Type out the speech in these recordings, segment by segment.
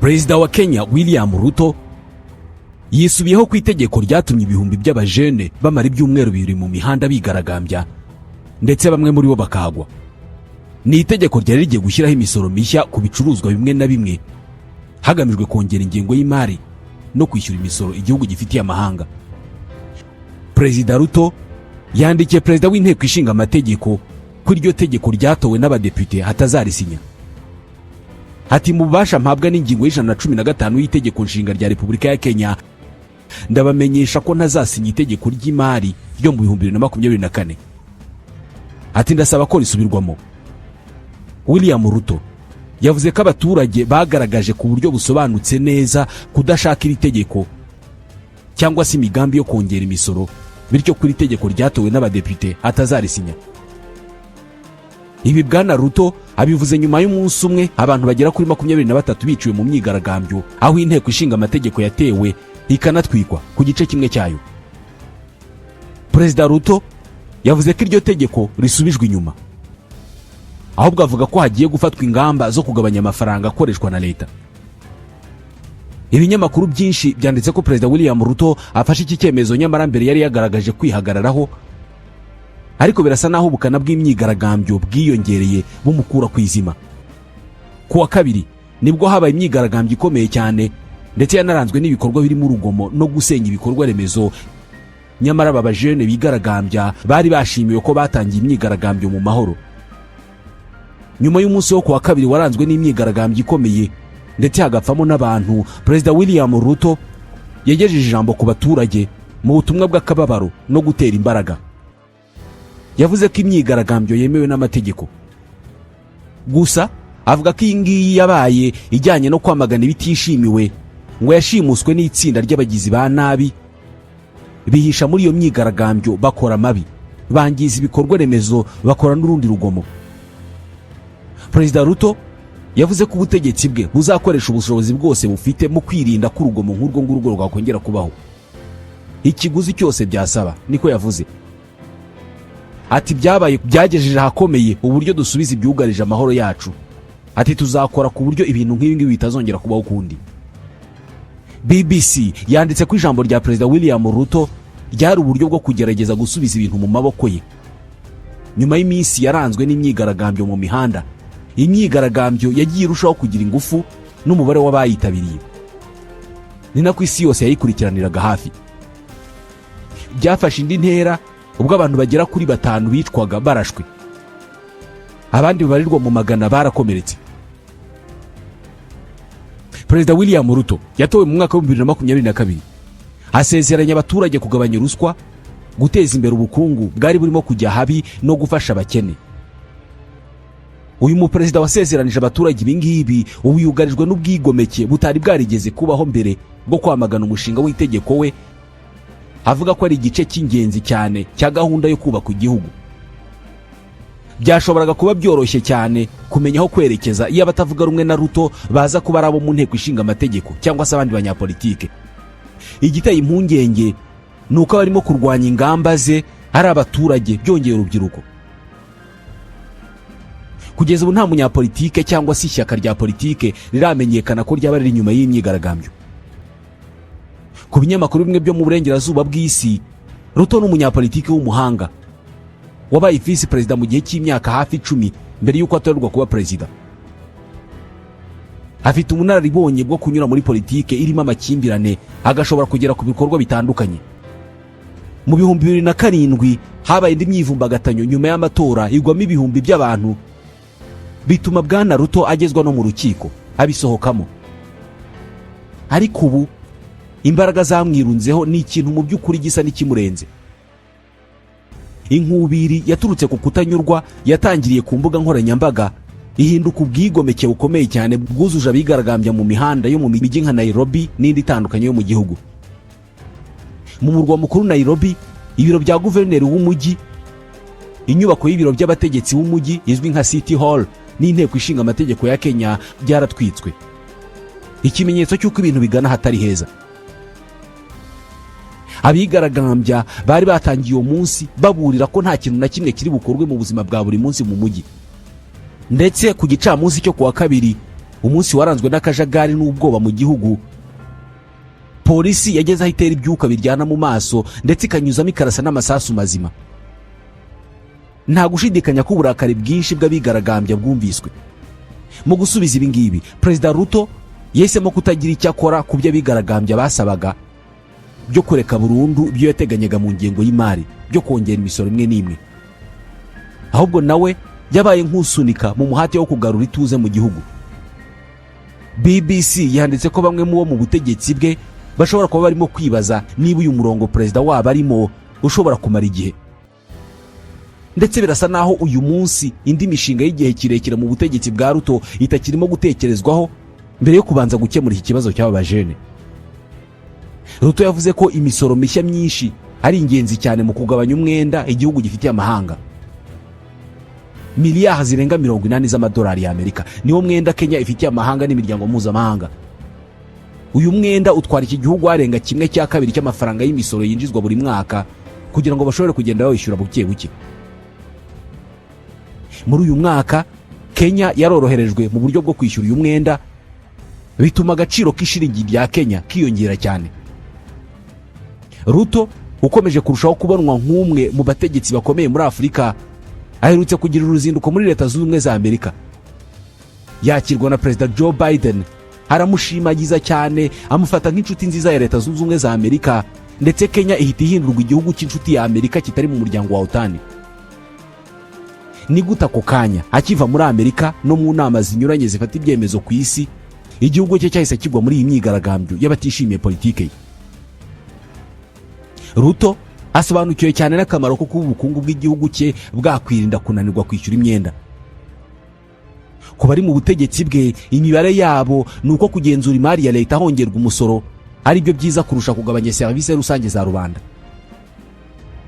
Perezida wa Kenya William Ruto yisubiyeho ku itegeko ryatumye ibihumbi by'abajene bamara ibyumweru bibiri mu mihanda bigaragambya ndetse bamwe muri bo bakagwa. Ni itegeko ryari rigiye gushyiraho imisoro mishya ku bicuruzwa bimwe na bimwe hagamijwe kongera ingengo y'imari no kwishyura imisoro igihugu gifitiye amahanga. Perezida Ruto yandikiye perezida w'inteko ishinga amategeko ko iryo tegeko ryatowe n'abadepite hatazarisinya. Ati mu bubasha mpabwa n'ingingo y'115 y'itegeko nshinga rya Repubulika ya Kenya ndabamenyesha ko ntazasinya itegeko ry'imari ryo mu 2024. Ati ndasaba ko risubirwamo. William Ruto yavuze ko abaturage bagaragaje ku buryo busobanutse neza kudashaka iri tegeko cyangwa se imigambi yo kongera imisoro, bityo kuri itegeko ryatowe n'abadepite atazarisinya. Ibi Bwana Ruto abivuze nyuma y'umunsi umwe abantu bagera kuri 23 biciwe mu myigaragambyo aho inteko ishinga amategeko yatewe ikanatwikwa ku gice kimwe cyayo. Perezida Ruto yavuze ko iryo tegeko risubijwe inyuma, ahubwo avuga ko hagiye gufatwa ingamba zo kugabanya amafaranga akoreshwa na leta. Ibinyamakuru byinshi byanditse ko Perezida William Ruto afashe iki cyemezo nyamara mbere yari yagaragaje kwihagararaho, ariko birasa naho ubukana bw'imyigaragambyo bwiyongereye bumukura ku izima. Ku wa kabiri nibwo habaye imyigaragambyo ikomeye cyane ndetse yanaranzwe n'ibikorwa birimo urugomo no gusenya ibikorwa remezo, nyamara aba bajene bigaragambya bari bashimiwe ko batangiye imyigaragambyo mu mahoro. Nyuma y'umunsi wo ku wa kabiri waranzwe n'imyigaragambyo ikomeye ndetse hagapfamo n'abantu, Perezida William Ruto yagejeje ijambo ku baturage mu butumwa bw'akababaro no gutera imbaraga. Yavuze ko imyigaragambyo yemewe n'amategeko, gusa avuga ko iyi ngiyi yabaye ijyanye no kwamagana ibitishimiwe ngo yashimuswe n'itsinda ry'abagizi ba nabi bihisha muri iyo myigaragambyo bakora mabi, bangiza ibikorwa remezo, bakora n'urundi rugomo. Perezida Ruto yavuze ko ubutegetsi bwe buzakoresha ubushobozi bwose bufite mu kwirinda ko urugomo nk'urwo ngurwo rwakongera kubaho, ikiguzi cyose byasaba, niko yavuze. Ati byabaye byagejeje ahakomeye uburyo dusubiza ibyugarije amahoro yacu. Ati tuzakora ku buryo ibintu nk'ibi ngibi bitazongera kubaho kundi. BBC yanditse ko ijambo rya Perezida William Ruto ryari uburyo bwo kugerageza gusubiza ibintu mu maboko ye. Nyuma y'iminsi yaranzwe n'imyigaragambyo mu mihanda, imyigaragambyo yagiye irushaho kugira ingufu n'umubare w'abayitabiriye. Ni nako isi yose yayikurikiraniraga hafi. Byafashe indi ntera ubwo abantu bagera kuri 5 bicwaga barashwe, abandi babarirwa mu magana barakomeretse. Perezida William Ruto yatowe mu mwaka wa 2022 asezeranya abaturage kugabanya ruswa, guteza imbere ubukungu bwari burimo kujya habi no gufasha abakene. Uyu muperezida wasezeranije abaturage ibingibi ubu yugarijwe n'ubwigomeke butari bwarigeze kubaho mbere bwo kwamagana umushinga w'itegeko we, avuga ko ari igice cy'ingenzi cyane cya gahunda yo kubaka igihugu. Byashoboraga kuba byoroshye cyane kumenya aho kwerekeza iyo abatavuga rumwe na Ruto baza kuba arabo mu nteko ishinga amategeko cyangwa se abandi banyapolitike. Igiteye impungenge nuko barimo kurwanya ingamba ze ari abaturage, byongera urubyiruko. Kugeza ubu nta munyapolitike cyangwa se ishyaka rya politike riramenyekana ko ryaba riri inyuma y'imyigaragambyo. Ku binyamakuru bimwe byo mu burengerazuba bw'isi, Ruto n'umunyapolitike w'umuhanga wabaye vice perezida mu gihe cy'imyaka hafi 10 mbere y'uko atorerwa kuba perezida. Afite ubunararibonye bwo kunyura muri politike irimo amakimbirane agashobora kugera ku bikorwa bitandukanye. Mu 2007 habaye indi myivumbagatanyo nyuma y'amatora igwamo ibihumbi by'abantu, bituma Bwana Ruto agezwa no mu rukiko abisohokamo. Ariko ubu imbaraga zamwirunzeho ni ikintu mu by'ukuri gisa n'ikimurenze. Inkubiri yaturutse ku kutanyurwa yatangiriye ku mbuga nkoranyambaga ihinduka ubwigomeke bukomeye cyane bwuzuje abigaragambya mu mihanda yo mu mijyi nka Nairobi n'indi itandukanye yo mu gihugu. Mu murwa mukuru Nairobi, ibiro bya guverineri w'umujyi, inyubako y'ibiro by'abategetsi b'umujyi izwi nka City Hall n'inteko ishinga amategeko ya Kenya byaratwitswe, ikimenyetso cy'uko ibintu bigana hatari heza. Abigaragambya bari batangiye uwo munsi baburira ko nta kintu na kimwe kiri bukorwe mu buzima bwa buri munsi mu mujyi. Ndetse ku gicamunsi cyo kuwa kabiri umunsi waranzwe n'akajagari n'ubwoba mu gihugu. Polisi yageze aho itera ibyuka biryana mu maso ndetse ikanyuzamo ikarasa n'amasasu mazima. Nta gushidikanya ko uburakari bwinshi bw'abigaragambya bwumviswe. Mu gusubiza ibi ngibi, Perezida Ruto yahisemo kutagira icyo akora ku byo abigaragambya basabaga byo kureka burundu ibyo yateganyaga mu ngengo y'imari byo kongera imisoro imwe n'imwe. Ahubwo nawe yabaye nk'usunika mu muhate wo kugarura ituze mu gihugu. BBC yanditse ko bamwe mu bo mu butegetsi bwe bashobora kuba barimo kwibaza niba uyu murongo perezida wabo arimo ushobora kumara igihe. Ndetse birasa naho uyu munsi indi mishinga y'igihe kirekire mu butegetsi bwa Ruto itakirimo gutekerezwaho mbere yo kubanza gukemura iki kibazo cy'aba bajene. Ruto yavuze ko imisoro mishya myinshi ari ingenzi cyane mu kugabanya umwenda igihugu gifitiye amahanga. Miliyari zirenga 80 z'amadolari y'Amerika niwo mwenda Kenya ifitiye amahanga n'imiryango mpuzamahanga. Uyu mwenda utwara iki gihugu arenga 1/2 cy'amafaranga y'imisoro yinjizwa buri mwaka kugira ngo bashobore kugenda bawishyura buke buke. Muri uyu mwaka Kenya yaroroherejwe mu buryo bwo kwishyura uyu mwenda, bituma agaciro k'ishiringi rya Kenya kiyongera cyane. Ruto ukomeje kurushaho kubonwa nk'umwe mu bategetsi bakomeye muri Afurika aherutse kugira uruzinduko muri Leta Zunze Ubumwe za Amerika. Yakirwa na Perezida Joe Biden, aramushimagiza cyane, amufata nk'inshuti nziza ya Leta Zunze Ubumwe za Amerika, ndetse Kenya ihita ihindurwa igihugu cy'inshuti ya Amerika kitari mu muryango wa OTAN. Ni guta ako kanya akiva muri Amerika no mu nama zinyuranye zifata ibyemezo ku isi, igihugu cye cyahise kigwa muri iyi myigaragambyo y'abatishimiye politike ye. Ruto asobanukiwe cyane n'akamaro ko kuba ubukungu bw'igihugu cye bwakwirinda kunanirwa kwishyura imyenda. Ku bari mu butegetsi bwe, imibare yabo ni uko kugenzura imari ya leta hongerwa umusoro ari byo byiza kurusha kugabanya serivisi rusange za rubanda.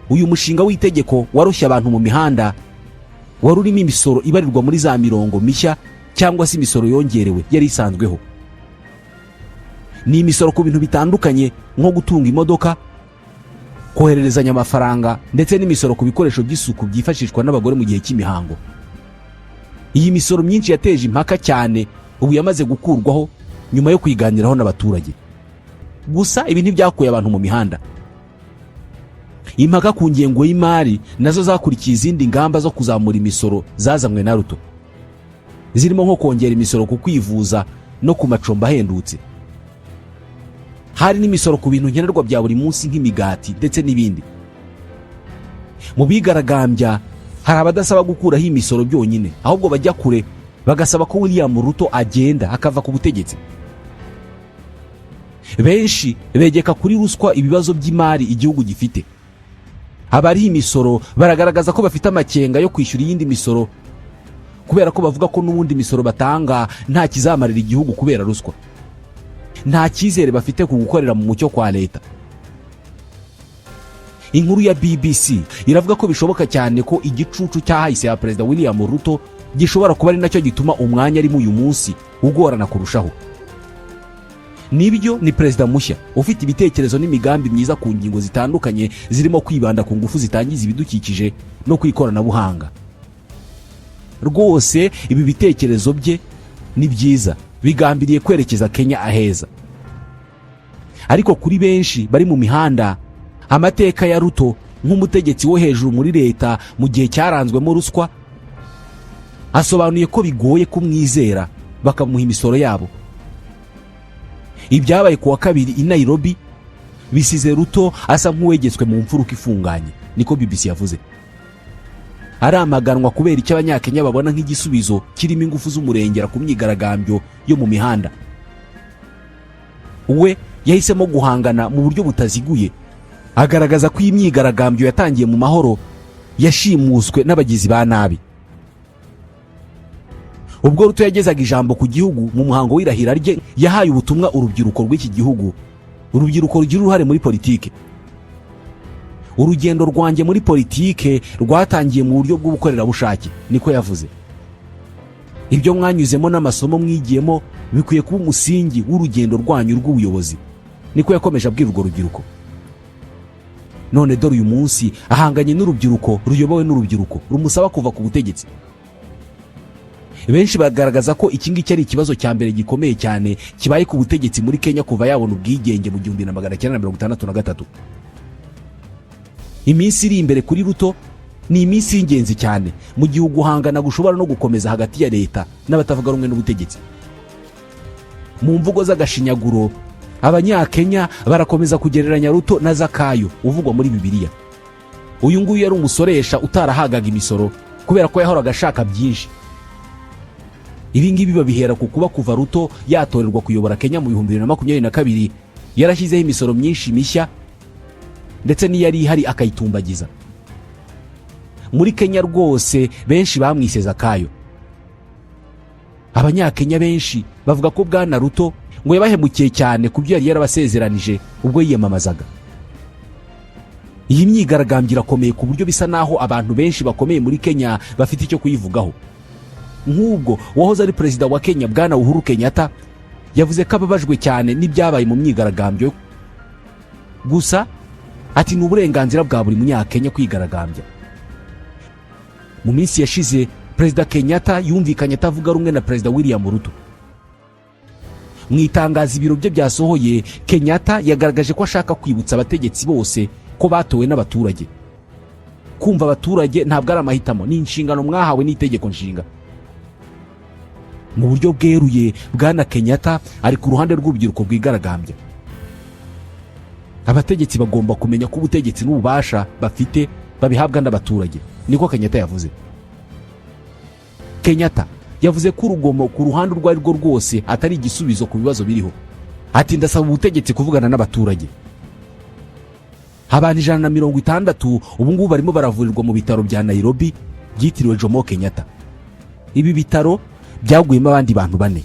Uyu mushinga w'itegeko warushya abantu mu mihanda wari urimo imisoro ibarirwa muri za mirongo mishya cyangwa se imisoro yongerewe yari isanzweho. Ni imisoro ku bintu bitandukanye nko gutunga imodoka, kohererezanya amafaranga ndetse n'imisoro ku bikoresho by'isuku byifashishwa n'abagore mu gihe cy'imihango. Iyi misoro myinshi yateje impaka cyane, ubu yamaze gukurwaho nyuma yo kwiganiraho n'abaturage. Gusa ibi ntibyakuye abantu mu mihanda. Impaka ku ngengo y'imari nazo zakurikiye izindi ngamba zo kuzamura imisoro zazamwe na Ruto, zirimo nko kongera imisoro ku kwivuza no ku macumbi ahendutse. Hari n'imisoro ku bintu nkenerwa bya buri munsi nk'imigati ndetse n'ibindi. Mu bigaragambya hari abadasaba gukuraho imisoro byonyine, ahubwo bajya kure bagasaba ko William Ruto agenda akava ku butegetsi. Benshi begeka kuri ruswa ibibazo by'imari igihugu gifite. Abari imisoro baragaragaza ko bafite amakenga yo kwishyura iyindi misoro kubera ko bavuga ko n'ubundi misoro batanga nta kizamarira igihugu kubera ruswa. Nta cyizere bafite ku gukorera mu mucyo kwa leta. Inkuru ya BBC iravuga ko bishoboka cyane ko igicucu cyahise ya Perezida William Ruto gishobora kuba ari nacyo gituma umwanya ari mu uyu munsi ugorana kurushaho. Nibyo ni Perezida mushya ufite ibitekerezo n'imigambi myiza ku ngingo zitandukanye zirimo kwibanda ku ngufu zitangiza ibidukikije no kwikoranabuhanga. Rwose ibi bitekerezo bye ni byiza, bigambiriye kwerekeza Kenya aheza. Ariko kuri benshi bari mu mihanda, amateka ya Ruto nk'umutegetsi wo hejuru muri leta mu gihe cyaranzwemo ruswa asobanuye ko bigoye kumwizera bakamuha imisoro yabo. Ibyabaye kuwa kabiri i Nairobi bisize Ruto asa nk'uwegetswe mu mfuruka ifunganye, niko BBC yavuze. Aramaganwa kubera icyo abanyakenya babona nk'igisubizo kirimo ingufu z'umurengera ku myigaragambyo yo mu mihanda. We yahisemo guhangana mu buryo butaziguye, agaragaza ko iyi myigaragambyo yatangiye mu mahoro yashimuswe n'abagizi ba nabi. Ubwo Ruto yagezaga ijambo ku gihugu mu muhango w'irahira rye, yahaye ubutumwa urubyiruko rw'iki gihugu. Urubyiruko rugira uruhare muri politike. Urugendo rwanjye muri politike rwatangiye mu buryo bw'ubukorerabushake, niko yavuze. Ibyo mwanyuzemo n'amasomo mwigiyemo bikwiye kuba umusingi w'urugendo rwanyu rw'ubuyobozi, niko yakomeje abwira urwo rubyiruko. None dore uyu munsi ahanganye n'urubyiruko ruyobowe n'urubyiruko rumusaba kuva ku butegetsi. benshi bagaragaza ko iki ngiki ari ikibazo cya mbere gikomeye cyane kibaye ku butegetsi muri Kenya kuva yabona ubwigenge mu 1963. Iminsi iri imbere kuri Ruto ni iminsi y'ingenzi cyane mu gihe guhangana gushobora no gukomeza hagati ya leta n'abatavuga rumwe n'ubutegetsi. Mu mvugo z'agashinyaguro, Abanyakenya barakomeza kugereranya Ruto na Zakayo uvugwa muri Bibiliya. Uyu nguyu yari umusoresha utarahagaga imisoro kubera ko yahoraga ashaka byinshi. Ibi ngibi babihera ku kuba kuva Ruto yatorerwa kuyobora Kenya mu 2022 yarashyizeho imisoro myinshi mishya ndetse n'iyari ihari akayitumbagiza. Muri Kenya rwose benshi bamwise Zakayo. Abanyakenya benshi bavuga ko Bwana Ruto ngo yabahemukiye cyane ku byo yari yarabasezeranije ubwo yiyamamazaga. Iyi myigaragambyo irakomeye ku buryo bisa naho abantu benshi bakomeye muri Kenya bafite icyo kuyivugaho. Nk'ubwo wahoze ari perezida wa Kenya Bwana Uhuru Kenyatta yavuze ko ababajwe cyane n'ibyabaye mu myigaragambyo, gusa ati ni uburenganzira bwa buri munyakenya kwigaragambya. Mu minsi yashize Perezida Kenyatta yumvikanye atavuga rumwe na Perezida William Ruto. Mu itangazo ibiro bye byasohoye, Kenyatta yagaragaje ko ashaka kwibutsa abategetsi bose ko batowe n'abaturage. Kumva abaturage ntabwo ari amahitamo, ni inshingano mwahawe n'itegeko nshinga. Mu buryo bweruye Bwana Kenyatta ari ku ruhande rw'urubyiruko rwigaragambya. Abategetsi bagomba kumenya ko ubutegetsi n'ububasha bafite babihabwa n'abaturage, niko Kenyatta yavuze. Kenyatta yavuze ko urugomo ku ruhande urwo ari rwo rwose atari igisubizo ku bibazo biriho. Ati ndasaba ubutegetsi kuvugana n'abaturage. Abantu 160 ubu ngubu barimo baravurirwa mu bitaro bya Nairobi byitiriwe Jomo Kenyatta. Ibi bitaro byaguyemo abandi bantu 4.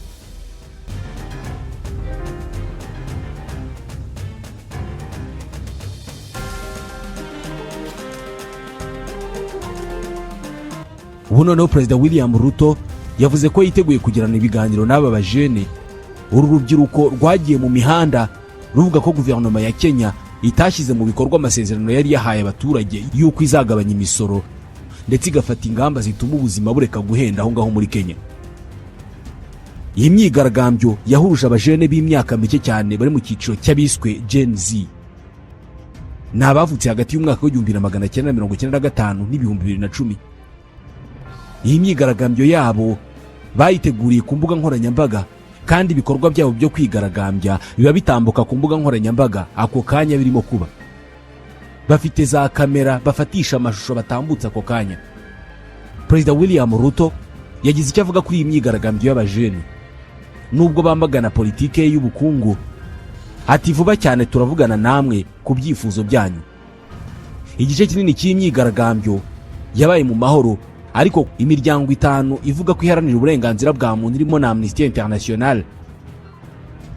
Ubu noneho Perezida William Ruto yavuze ko yiteguye kugirana ibiganiro n'aba bajene. Uru rubyiruko rwagiye mu mihanda ruvuga ko guverinoma ya Kenya itashyize mu bikorwa amasezerano yari yahaye abaturage yuko izagabanya imisoro ndetse igafata ingamba zituma ubuzima bureka guhenda aho ngaho muri Kenya. Iyi myigaragambyo yahuruje abajene b'imyaka mike cyane bari mu cyiciro cy'abiswe Gen Z. N'abavutse hagati y'umwaka wa 1995 n'2010. Iyi myigaragambyo yabo bayiteguriye ku mbuga nkoranyambaga kandi ibikorwa byabo byo kwigaragambya biba bitambuka ku mbuga nkoranyambaga ako kanya birimo kuba. Bafite za kamera bafatisha amashusho batambutsa ako kanya. Perezida William Ruto yagize icyo avuga kuri iyi myigaragambyo y'abajene. Nubwo bambagana politike y'ubukungu, ati vuba cyane turavugana namwe ku byifuzo byanyu. Igice kinini cy'imyigaragambyo yabaye mu mahoro, ariko imiryango 5 ivuga ko iharanira uburenganzira bwa muntu irimo na Amnesty International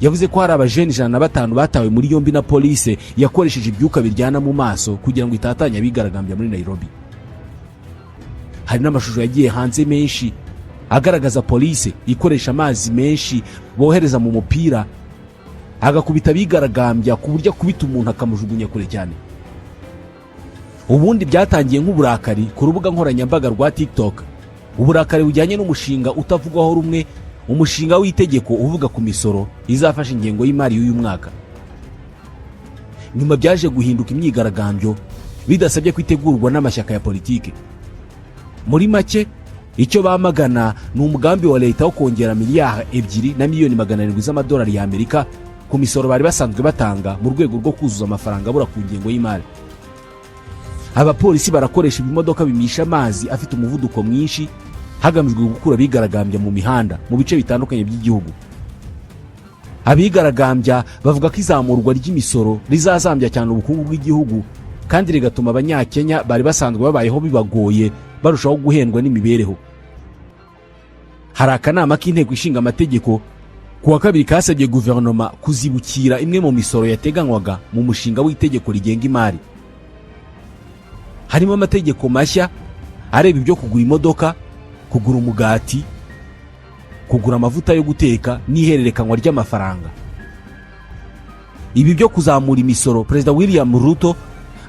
yavuze ko hari abajene 105 batawe muri yombi na police yakoresheje ibyuka biryana mu maso kugira ngo itatanye abigaragambya muri Nairobi. Hari n'amashusho yagiye hanze menshi agaragaza police ikoresha amazi menshi bohereza mu mupira agakubita abigaragambya ku buryo kubita umuntu akamujugunya kure cyane. Ubundi byatangiye nk'uburakari ku rubuga nkoranyambaga rwa TikTok. Uburakari bujyanye n'umushinga utavugwaho rumwe, umushinga w'itegeko uvuga ku misoro izafasha ingengo y'imari y'uyu mwaka. Nyuma byaje guhinduka imyigaragambyo bidasabye kwitegurwa n'amashyaka ya politike. Muri make icyo bamagana ni umugambi wa leta wo kongera miliyari 2 na miliyoni 700 z'amadolari ya Amerika ku misoro bari basanzwe batanga mu rwego rwo kuzuza amafaranga abura ku ngengo y'imari. Abapolisi barakoresha ibimodoka bimisha amazi afite umuvuduko mwinshi hagamijwe gukura abigaragambya mu mihanda mu bice bitandukanye by'igihugu. Abigaragambya bavuga ko izamurwa ry'imisoro rizazambya cyane ubukungu bw'igihugu kandi rigatuma abanyakenya bari basanzwe babayeho bibagoye barushaho guhendwa n'imibereho. Hari akanama k'inteko ishinga amategeko kuwa kabiri kasabye guverinoma kuzibukira imwe mu misoro yateganywaga mu mushinga w'itegeko rigenga imari. Harimo amategeko mashya areba ibyo kugura imodoka, kugura umugati, kugura amavuta yo guteka n'ihererekanwa ry'amafaranga. Ibi byo kuzamura imisoro Perezida William Ruto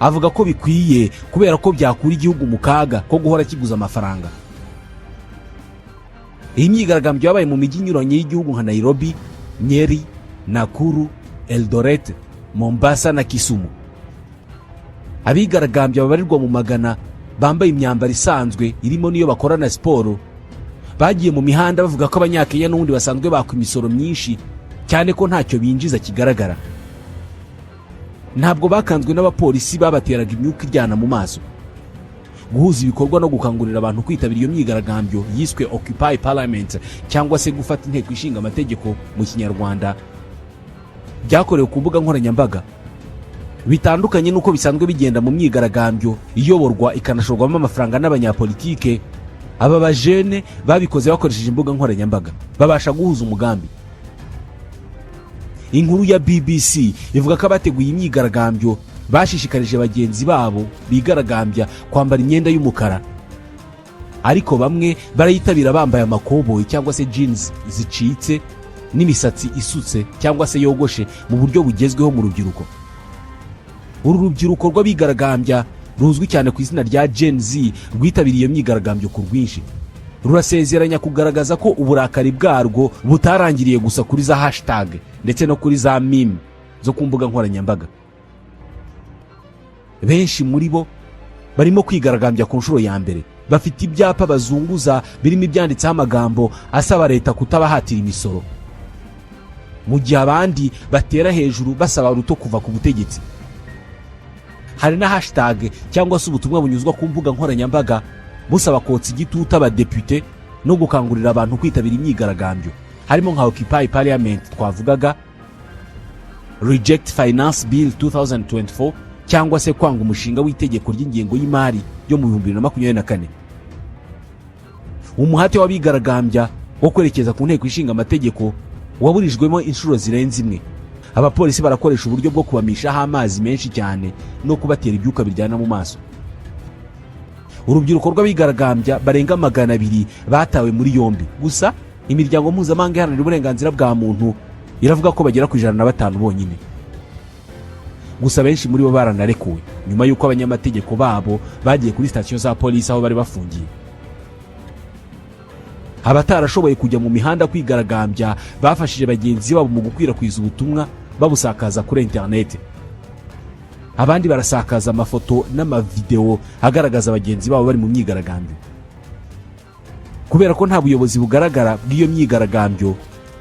avuga ko bikwiye kubera ko byakura igihugu mu kaga ko guhora kiguza amafaranga. iyi myigaragambyo yabaye mu mijyi inyuranye y'igihugu nka Nairobi, Nyeri, Nakuru, Eldoret, Mombasa na Kisumu. Abigaragambya babarirwa mu magana bambaye imyambaro isanzwe irimo niyo bakorana siporo bagiye mu mihanda bavuga ko Abanyakenya n'ubundi basanzwe bakwa imisoro myinshi cyane ko ntacyo binjiza kigaragara. Ntabwo bakanzwe n'abapolisi babateraga imyuka iryana mu maso. Guhuza ibikorwa no gukangurira abantu kwitabira iyo myigaragambyo yiswe Occupy Parliament cyangwa se gufata inteko ishinga amategeko mu Kinyarwanda byakorewe ku mbuga nkoranyambaga. Bitandukanye nuko bisanzwe bigenda mu myigaragambyo iyoborwa ikanashorwamo amafaranga n'abanyapolitike, aba bajene babikoze bakoresheje imbuga nkoranyambaga babasha guhuza umugambi. Inkuru ya BBC ivuga ko abateguye imyigaragambyo bashishikarije bagenzi babo bigaragambya kwambara imyenda y'umukara, ariko bamwe barayitabira bambaye amakoboyi cyangwa se jeans zicitse n'imisatsi isutse cyangwa se yogoshe mu buryo bugezweho mu rubyiruko. Uru rubyiruko rw'abigaragambya ruzwi cyane ku izina rya Gen Z rwitabiriye iyo myigaragambyo ku rwinshi. Rurasezeranya kugaragaza ko uburakari bwarwo butarangiriye gusa kuri za hashtag ndetse no kuri za meme zo ku mbuga nkoranyambaga. Benshi muri bo barimo kwigaragambya ku nshuro ya mbere, bafite ibyapa bazunguza birimo ibyanditseho amagambo asaba leta kutabahatira imisoro, mu gihe abandi batera hejuru basaba Ruto kuva ku butegetsi. Hari na hashtag cyangwa se ubutumwa bunyuzwa ku mbuga nkoranyambaga busaba kotsa igitutu abadepute no gukangurira abantu kwitabira imyigaragambyo, harimo nka Occupy Parliament twavugaga, Reject Finance Bill 2024 cyangwa se kwanga umushinga w'itegeko ry'ingengo y'imari yo mu 2024. Umuhate w'abigaragambya wo kwerekeza ku nteko ishinga amategeko waburijwemo inshuro zirenze imwe. Abapolisi barakoresha uburyo bwo kubamishaho amazi menshi cyane no kubatera ibyuka biryana mu maso. Urubyiruko rw'abigaragambya barenga 200 batawe muri yombi. Gusa imiryango mpuzamahanga iharanira uburenganzira bwa muntu iravuga ko bagera ku 105 bonyine. Gusa benshi muri bo baranarekuwe nyuma y'uko abanyamategeko babo bagiye kuri station za polisi aho bari bafungiye. Abatarashoboye kujya mu mihanda kwigaragambya bafashije bagenzi babo mu gukwirakwiza ubutumwa babusakaza kuri internet. Abandi barasakaza amafoto n'amavideo agaragaza bagenzi babo bari mu myigaragambyo. Kubera ko nta buyobozi bugaragara bw'iyo myigaragambyo,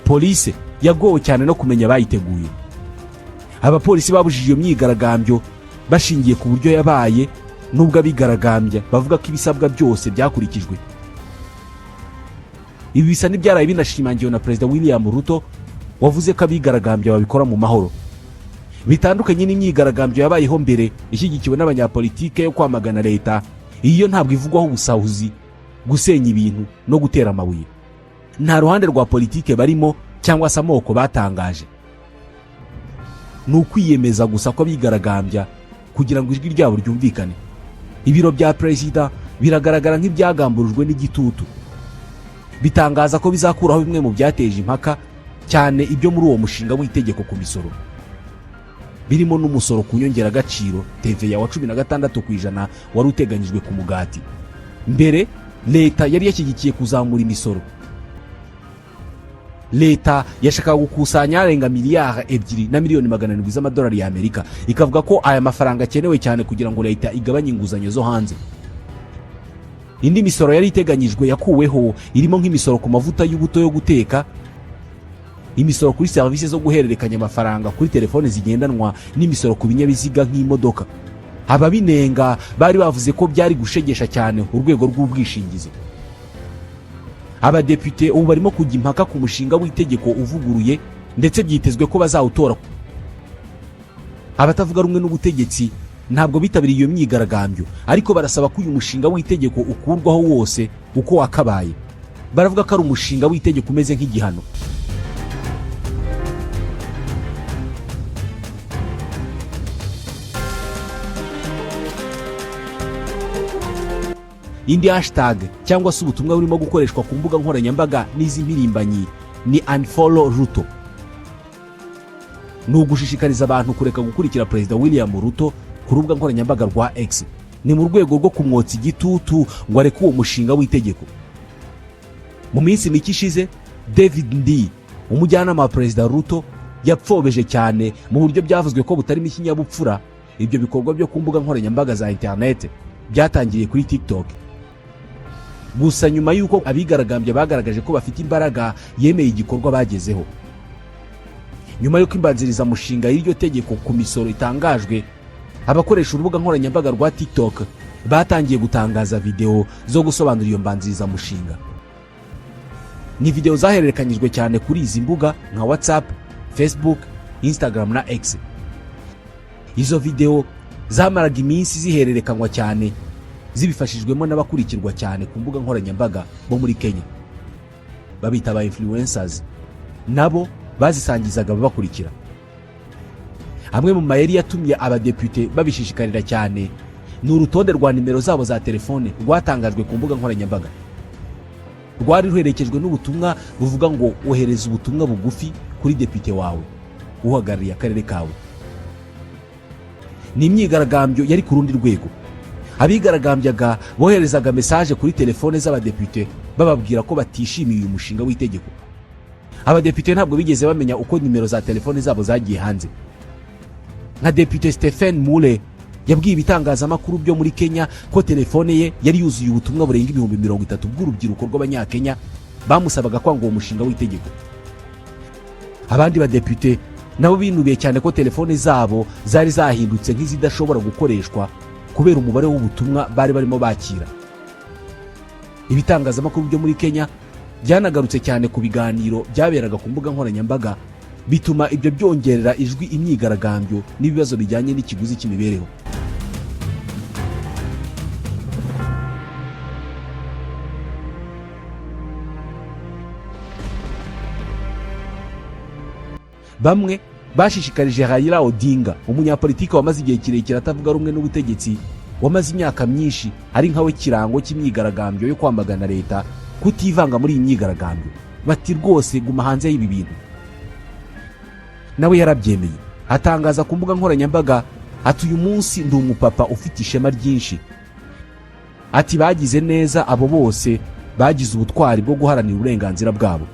polisi yagowe cyane no kumenya bayiteguye. Abapolisi babujije iyo myigaragambyo bashingiye ku buryo yabaye, nubwo abigaragambya bavuga ko ibisabwa byose byakurikijwe. Ibi bisa n'ibyaraye binashimangiwe na Perezida William Ruto wavuze ko abigaragambya babikora mu mahoro. Bitandukanye n'imyigaragambyo yabayeho mbere ishyigikiwe n'abanyapolitike yo kwamagana leta, iyo ntabwo ivugwaho ubusahuzi, gusenya ibintu no gutera amabuye. Nta ruhande rwa politike barimo cyangwa se amoko batangaje. Ni ukwiyemeza gusa ko abigaragambya kugira ngo ijwi ryabo ryumvikane. Ibiro bya Perezida biragaragara nk'ibyagamburujwe n'igitutu. Bitangaza ko bizakuraho bimwe mu byateje impaka cyane ibyo muri uwo mushinga w'itegeko ku misoro, birimo n'umusoro ku nyongeragaciro TVA wa 16% wari uteganyijwe ku mugati. Mbere leta yari yashyigikiye kuzamura imisoro. Leta yashakaga gukusanya arenga miliyari 2 na miliyoni 700 z'amadolari y'Amerika, ikavuga ko aya mafaranga akenewe cyane kugira ngo leta igabanye inguzanyo zo hanze. Indi misoro yari iteganyijwe yakuweho irimo nk'imisoro ku mavuta y'ubuto yo guteka, imisoro kuri serivisi zo guhererekanya amafaranga kuri telefone zigendanwa, n'imisoro ku binyabiziga nk'imodoka. Ababinenga bari bavuze ko byari gushegesha cyane urwego rw'ubwishingizi. Abadepite ubu barimo kujya impaka ku mushinga w'itegeko uvuguruye ndetse byitezwe ko bazawutora. Abatavuga rumwe n'ubutegetsi ntabwo bitabiriye iyo myigaragambyo, ariko barasaba ko uyu mushinga w'itegeko ukurwaho wose uko wakabaye. Baravuga ko ari umushinga w'itegeko umeze nk'igihano. Indi hashtag cyangwa se ubutumwa burimo gukoreshwa ku mbuga nkoranyambaga n'izi mpirimbanyi ni Unfollow Ruto. Ni ugushishikariza abantu kureka gukurikira Perezida William Ruto ku rubuga nkoranyambaga rwa X. Ni mu rwego rwo kumwotsa igitutu ngo areke uwo mushinga w'itegeko. mu minsi mike ishize David Ndii, umujyanama wa perezida Ruto, yapfobeje cyane mu buryo byavuzwe ko butarimo ikinyabupfura ibyo bikorwa byo ku mbuga nkoranyambaga za internet byatangiriye kuri TikTok. Gusa nyuma y'uko abigaragambye bagaragaje ko bafite imbaraga, yemeye igikorwa bagezeho. Nyuma y'uko imbanzirizamushinga y'iryo tegeko ku misoro itangajwe, abakoresha urubuga nkoranyambaga rwa TikTok batangiye gutangaza video zo gusobanura iyo mbanzirizamushinga. Ni video zahererekanyijwe cyane kuri izi mbuga nka WhatsApp, Facebook, Instagram na X. Izo video zamaraga iminsi zihererekanywa cyane, zibifashijwemo n'abakurikirwa cyane ku mbuga nkoranyambaga bo muri Kenya, babita aba influencers. Nabo bazisangizaga babakurikira. Amwe mu mayeri yatumye abadepute babishishikarira cyane ni urutonde rwa nimero zabo za telefone rwatangajwe ku mbuga nkoranyambaga. Rwari ruherekejwe n'ubutumwa buvuga ngo ohereza ubutumwa bugufi kuri depite wawe uhagarariye akarere kawe. Ni imyigaragambyo yari ku rundi rwego. Abigaragambyaga boherezaga message kuri telefone z'abadepute bababwira ko batishimiye uyu mushinga w'itegeko. Abadepute ntabwo bigeze bamenya uko nimero za telefone zabo zagiye hanze. Nka Depite Stephen Mule yabwiye ibitangazamakuru byo muri Kenya ko telefone ye yari yuzuye ubutumwa burenga 30,000 bw'urubyiruko rw'abanyakenya bamusabaga kwanga uwo mushinga w'itegeko. Abandi badepute nabo binubiye cyane ko telefone zabo zari zahindutse nk'izidashobora gukoreshwa kubera umubare w'ubutumwa bari barimo bakira. Ibitangazamakuru byo muri Kenya byanagarutse cyane ku biganiro byaberaga ku mbuga nkoranyambaga, bituma ibyo byongerera ijwi imyigaragambyo n'ibibazo bijyanye n'ikiguzi cy'imibereho. Bamwe bashishikarije Raila Odinga, umunyapolitiki wamaze igihe kirekire atavuga rumwe n'ubutegetsi, wamaze imyaka myinshi ari nkawe kirango cy'imyigaragambyo yo kwamagana leta, kutivanga muri iyi myigaragambyo. Bati rwose guma hanze y'ibi bintu. Nawe yarabyemeye, atangaza ku mbuga nkoranyambaga ati uyu munsi ndi umupapa ufite ishema ryinshi. Ati bagize neza abo bose bagize ubutwari bwo guharanira uburenganzira bwabo.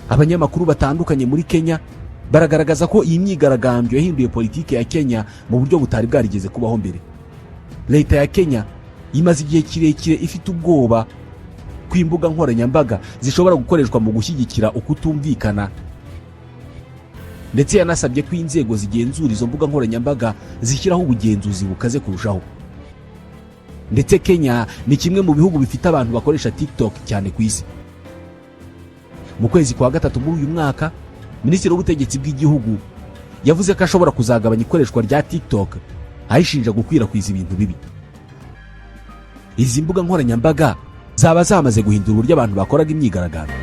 Abanyamakuru batandukanye muri Kenya baragaragaza ko iyi myigaragambyo yahinduye politiki ya Kenya mu buryo butari bwarigeze kubaho mbere. Leta ya Kenya imaze igihe kirekire ifite ubwoba ko imbuga nkoranyambaga zishobora gukoreshwa mu gushyigikira ukutumvikana, ndetse yanasabye ko inzego zigenzura izo mbuga nkoranyambaga zishyiraho ubugenzuzi bukaze kurushaho. Ndetse Kenya ni kimwe mu bihugu bifite abantu bakoresha TikTok cyane ku isi. Mu kwezi kwa gatatu muri uyu mwaka, Minisitiri w'ubutegetsi bw'igihugu yavuze ko ashobora kuzagabanya ikoreshwa rya TikTok, ayishinja gukwirakwiza ibintu bibi. Izi mbuga nkoranyambaga zaba zamaze guhindura uburyo abantu bakoraga imyigaragambyo.